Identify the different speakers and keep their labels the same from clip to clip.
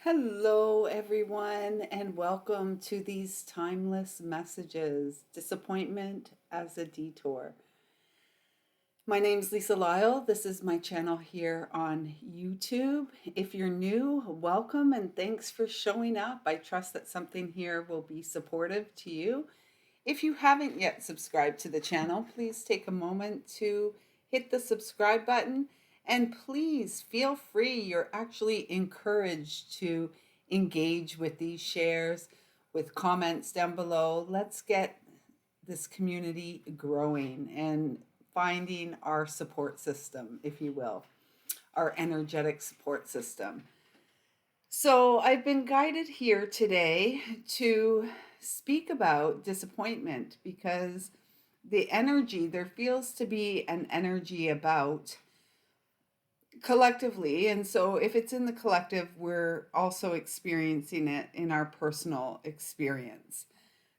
Speaker 1: Hello, everyone, and welcome to these timeless messages Disappointment as a Detour. My name's Lisa Lyle. This is my channel here on YouTube. If you're new, welcome and thanks for showing up. I trust that something here will be supportive to you. If you haven't yet subscribed to the channel, please take a moment to hit the subscribe button and please feel free. You're actually encouraged to engage with these shares, with comments down below. Let's get this community growing and finding our support system, if you will, our energetic support system. So I've been guided here today to speak about disappointment because there feels to be an energy about collectively. And so if it's in the collective, we're also experiencing it in our personal experience.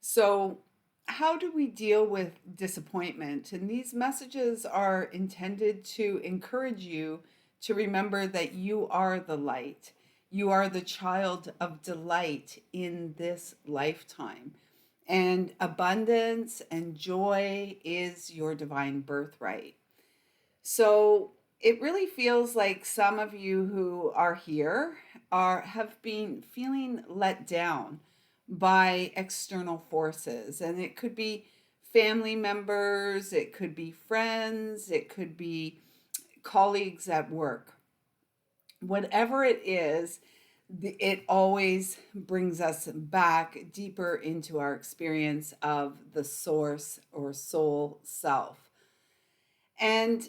Speaker 1: So, how do we deal with disappointment? And these messages are intended to encourage you to remember that you are the light. You are the child of delight in this lifetime. And abundance and joy is your divine birthright. So it really feels like some of you who are here have been feeling let down by external forces, and it could be family members, it could be friends, it could be colleagues at work. Whatever it is, it always brings us back deeper into our experience of the source or soul self. And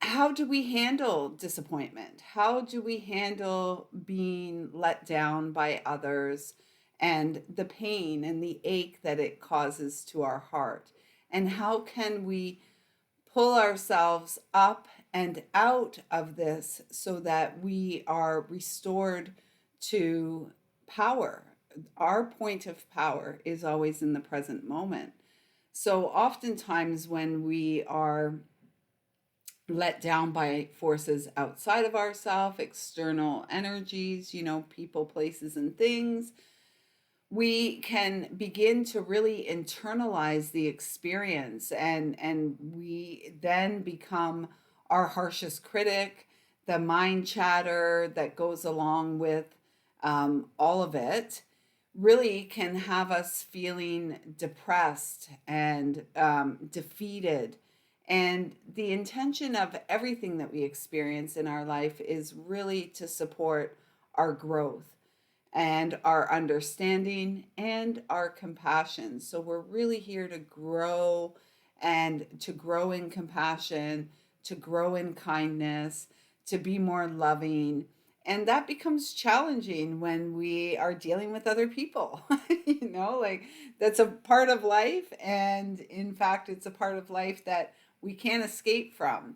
Speaker 1: how do we handle disappointment? How do we handle being let down by others and the pain and the ache that it causes to our heart? And how can we pull ourselves up and out of this so that we are restored to power? Our point of power is always in the present moment. So oftentimes when we are let down by forces outside of ourselves, external energies, people, places, and things, we can begin to really internalize the experience and we then become our harshest critic, the mind chatter that goes along with all of it really can have us feeling depressed and defeated. And the intention of everything that we experience in our life is really to support our growth and our understanding and our compassion. So we're really here to grow and to grow in compassion, to grow in kindness, to be more loving. And that becomes challenging when we are dealing with other people. Like that's a part of life. And in fact, it's a part of life that we can't escape from.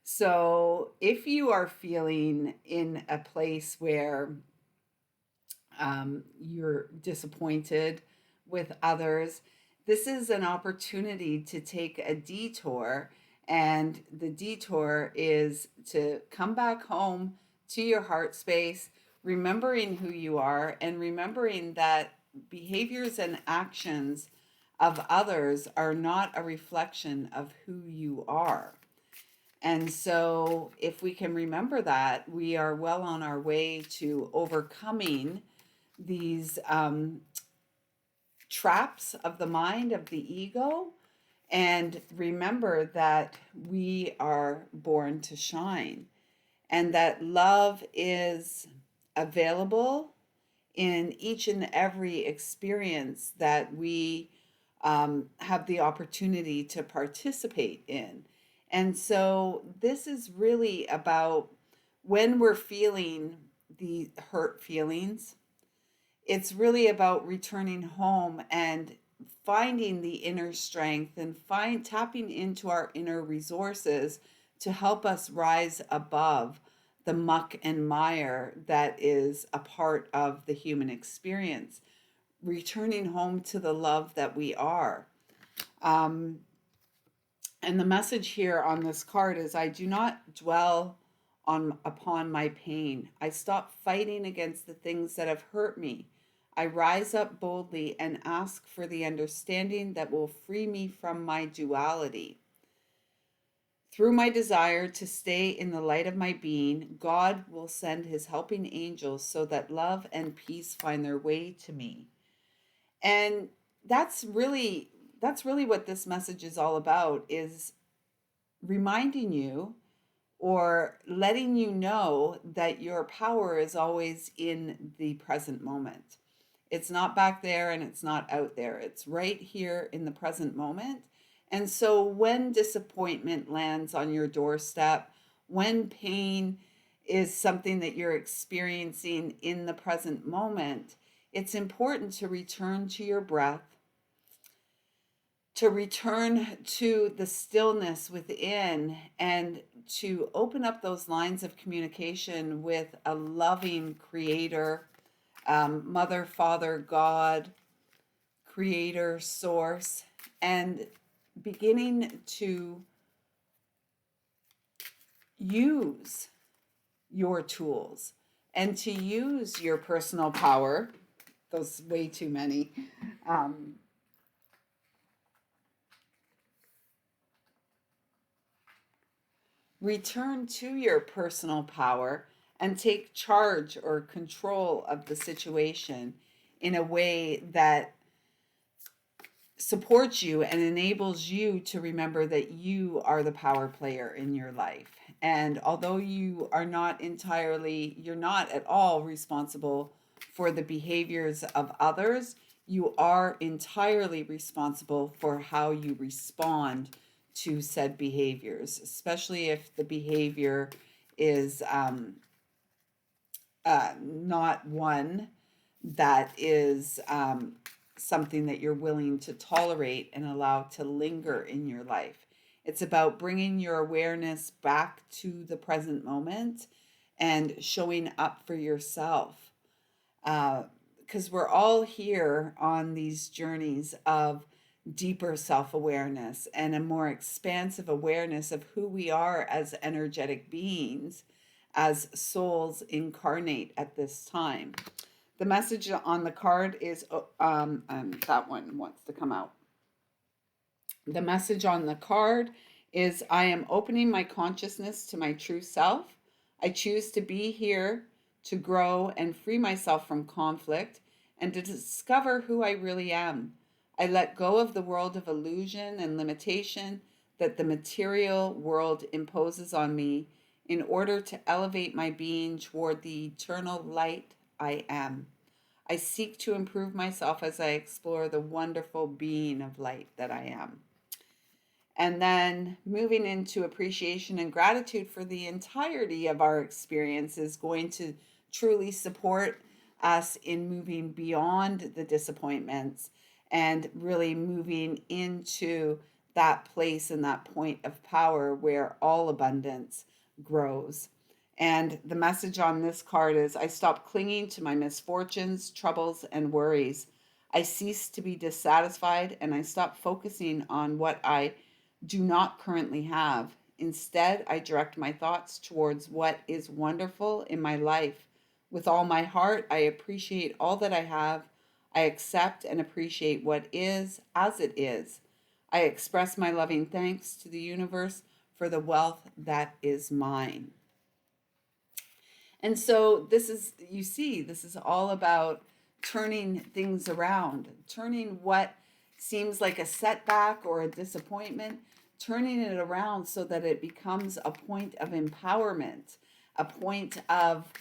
Speaker 1: So if you are feeling in a place where you're disappointed with others, this is an opportunity to take a detour. And the detour is to come back home to your heart space, remembering who you are and remembering that behaviors and actions of others are not a reflection of who you are. And so, if we can remember that, we are well on our way to overcoming these traps of the mind, of the ego, and remember that we are born to shine and that love is available in each and every experience that we have the opportunity to participate in. And so, this is really about when we're feeling the hurt feelings, it's really about returning home and finding the inner strength and tapping into our inner resources to help us rise above the muck and mire that is a part of the human experience, returning home to the love that we are. And the message here on this card is I do not dwell upon my pain. I stop fighting against the things that have hurt me. I rise up boldly and ask for the understanding that will free me from my duality. Through my desire to stay in the light of my being, God will send his helping angels so that love and peace find their way to me. And that's really that's really what this message is all about, is reminding you or letting you know that your power is always in the present moment. It's not back there and it's not out there. It's right here in the present moment. And so when disappointment lands on your doorstep, when pain is something that you're experiencing in the present moment, it's important to return to your breath, to return to the stillness within, and to open up those lines of communication with a loving creator, mother, father, God, creator, source, and beginning to use your tools and to use your personal power. Those way too many. Um, Return to your personal power and take charge or control of the situation in a way that supports you and enables you to remember that you are the power player in your life. And although you're not at all responsible for the behaviors of others, you are entirely responsible for how you respond to said behaviors, especially if the behavior is not one that is something that you're willing to tolerate and allow to linger in your life. It's about bringing your awareness back to the present moment and showing up for yourself. Because we're all here on these journeys of deeper self awareness and a more expansive awareness of who we are as energetic beings, as souls incarnate at this time. The message on the card is that one wants to come out. The message on the card is, I am opening my consciousness to my true self. I choose to be here to grow and free myself from conflict and to discover who I really am. I let go of the world of illusion and limitation that the material world imposes on me in order to elevate my being toward the eternal light I am. I seek to improve myself as I explore the wonderful being of light that I am. And then moving into appreciation and gratitude for the entirety of our experience is going to truly support us in moving beyond the disappointments and really moving into that place and that point of power where all abundance grows. And the message on this card is, I stop clinging to my misfortunes, troubles, and worries. I cease to be dissatisfied and I stop focusing on what I do not currently have. Instead, I direct my thoughts towards what is wonderful in my life. With all my heart, I appreciate all that I have. I accept and appreciate what is as it is. I express my loving thanks to the universe for the wealth that is mine. And so this is, you see, this is all about turning things around, turning what seems like a setback or a disappointment, turning it around so that it becomes a point of empowerment, a point of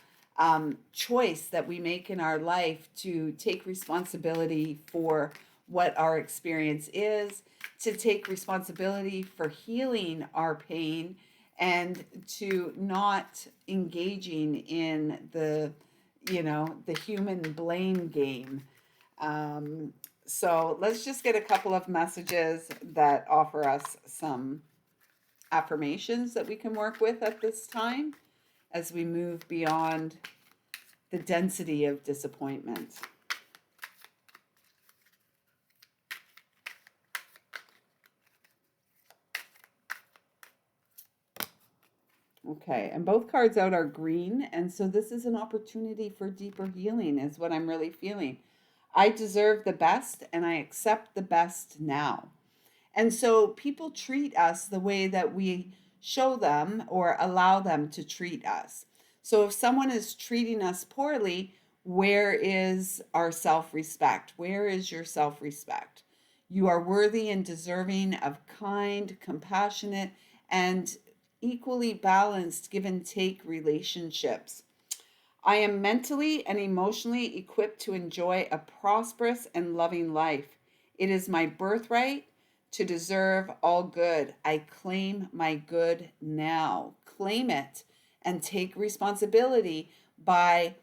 Speaker 1: choice that we make in our life to take responsibility for what our experience is, to take responsibility for healing our pain, and to not engaging in the human blame game. So let's just get a couple of messages that offer us some affirmations that we can work with at this time as we move beyond the density of disappointment. Okay, and both cards out are green, and so this is an opportunity for deeper healing, is what I'm really feeling. I deserve the best, and I accept the best now. And so people treat us the way that we show them or allow them to treat us. So if someone is treating us poorly, where is our self respect? Where is your self respect? You are worthy and deserving of kind, compassionate, and equally balanced give and take relationships. I am mentally and emotionally equipped to enjoy a prosperous and loving life. It is my birthright to deserve all good. I claim my good now. Claim it and take responsibility by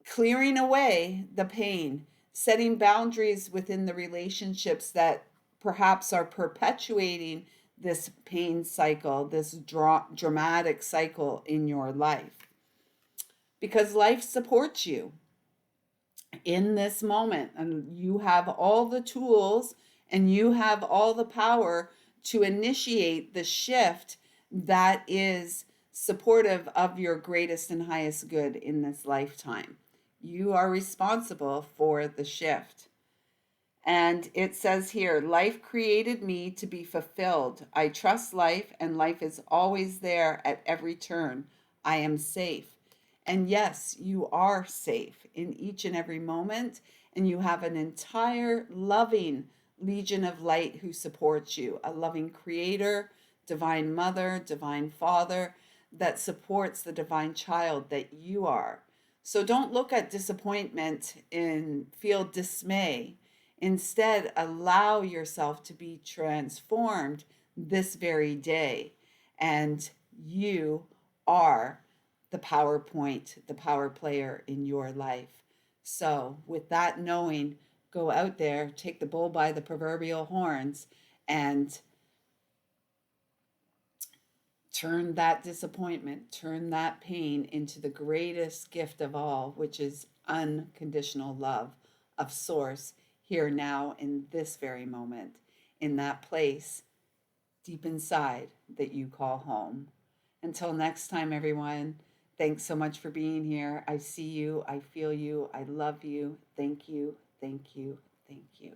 Speaker 1: clearing away the pain, setting boundaries within the relationships that perhaps are perpetuating this pain cycle, this dramatic cycle in your life. Because life supports you in this moment, and you have all the tools and you have all the power to initiate the shift that is supportive of your greatest and highest good in this lifetime. You are responsible for the shift. And it says here, life created me to be fulfilled. I trust life, and life is always there at every turn. I am safe. And yes, you are safe in each and every moment. And you have an entire loving legion of light who supports you, a loving creator, divine mother, divine father that supports the divine child that you are. So don't look at disappointment and feel dismay. Instead, allow yourself to be transformed this very day. And you are the power point, the power player in your life. So, with that knowing, go out there, take the bull by the proverbial horns, and turn that disappointment, turn that pain into the greatest gift of all, which is unconditional love of Source here now in this very moment, in that place deep inside that you call home. Until next time, everyone, thanks so much for being here. I see you, I feel you, I love you. Thank you, thank you, thank you.